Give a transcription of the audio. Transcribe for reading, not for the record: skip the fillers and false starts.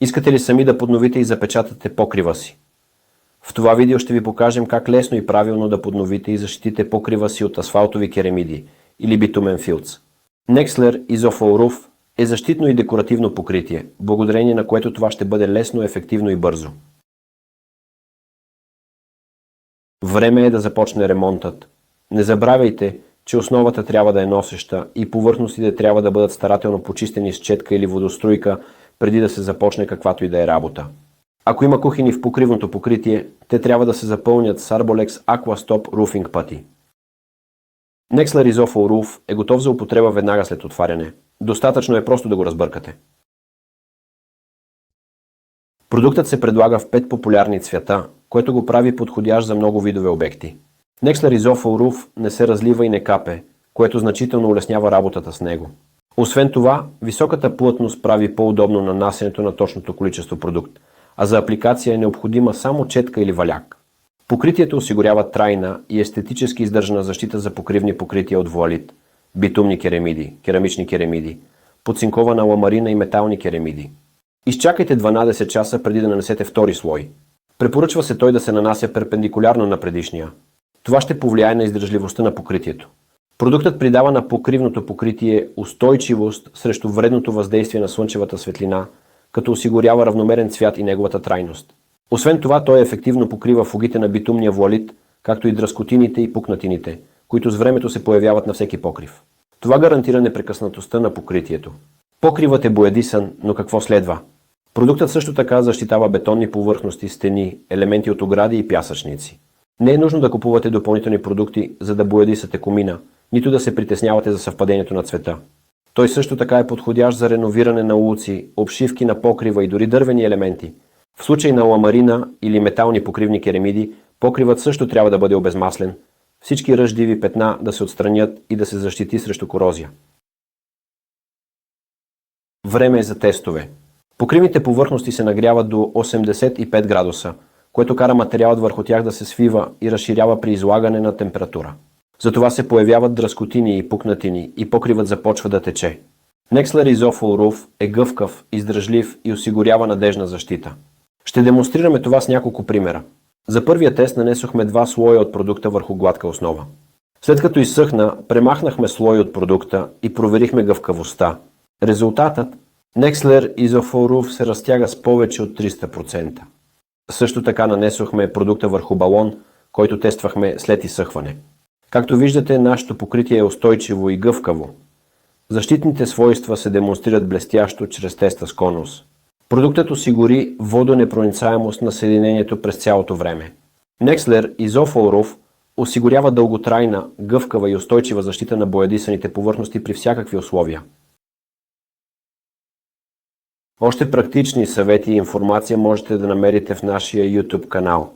Искате ли сами да подновите и запечатате покрива си? В това видео ще ви покажем как лесно и правилно да подновите и защитите покрива си от асфалтови керамиди или битумен филц. Nextlayer Isofol Roof е защитно и декоративно покритие, благодарение на което това ще бъде лесно, ефективно и бързо. Време е да започне ремонтът. Не забравяйте, че основата трябва да е носеща и повърхностите трябва да бъдат старателно почистени с четка или водоструйка, преди да се започне каквато и да е работа. Ако има кухини в покривното покритие, те трябва да се запълнят с Arbolex Aquastop Roofing пъти. Nextlayer Isofol Roof е готов за употреба веднага след отваряне. Достатъчно е просто да го разбъркате. Продуктът се предлага в 5 популярни цвята, което го прави подходящ за много видове обекти. Nextlayer Isofol Roof не се разлива и не капе, което значително улеснява работата с него. Освен това, високата плътност прави по-удобно нанасянето на точното количество продукт, а за апликация е необходима само четка или валяк. Покритието осигурява трайна и естетически издържана защита за покривни покрития от вуалит, битумни керамиди, керамични керамиди, подцинкована ламарина и метални керамиди. Изчакайте 12 часа преди да нанесете втори слой. Препоръчва се той да се нанася перпендикулярно на предишния. Това ще повлияе на издържливостта на покритието. Продуктът придава на покривното покритие устойчивост срещу вредното въздействие на слънчевата светлина, като осигурява равномерен цвят и неговата трайност. Освен това, той ефективно покрива фугите на битумния вуалит, както и дръскотините и пукнатините, които с времето се появяват на всеки покрив. Това гарантира непрекъснатостта на покритието. Покривът е боядисан, но какво следва? Продуктът също така защитава бетонни повърхности, стени, елементи от огради и пясъчници. Не е нужно да купувате допълнителни продукти, за да боядисате комина, нито да се притеснявате за съвпадението на цвета. Той също така е подходящ за реновиране на улици, обшивки на покрива и дори дървени елементи. В случай на ламарина или метални покривни керамиди, покривът също трябва да бъде обезмаслен, всички ръждиви петна да се отстранят и да се защити срещу корозия. Време е за тестове. Покривните повърхности се нагряват до 85 градуса, което кара материалът върху тях да се свива и разширява при излагане на температура. Затова се появяват дръскотини и пукнатини и покривът започва да тече. Nextlayer Isofol Roof е гъвкав, издръжлив и осигурява надежна защита. Ще демонстрираме това с няколко примера. За първия тест нанесохме 2 слоя от продукта върху гладка основа. След като изсъхна, премахнахме слой от продукта и проверихме гъвкавостта. Резултатът: Nextlayer Isofol Roof се разтяга с повече от 300%. Също така нанесохме продукта върху балон, който тествахме след изсъхване. Както виждате, нашето покритие е устойчиво и гъвкаво. Защитните свойства се демонстрират блестящо чрез теста с конус. Продуктът осигури водонепроницаемост на съединението през цялото време. Nextlayer Isofol Roof осигурява дълготрайна, гъвкава и устойчива защита на боядисаните повърхности при всякакви условия. Още практични съвети и информация можете да намерите в нашия YouTube канал.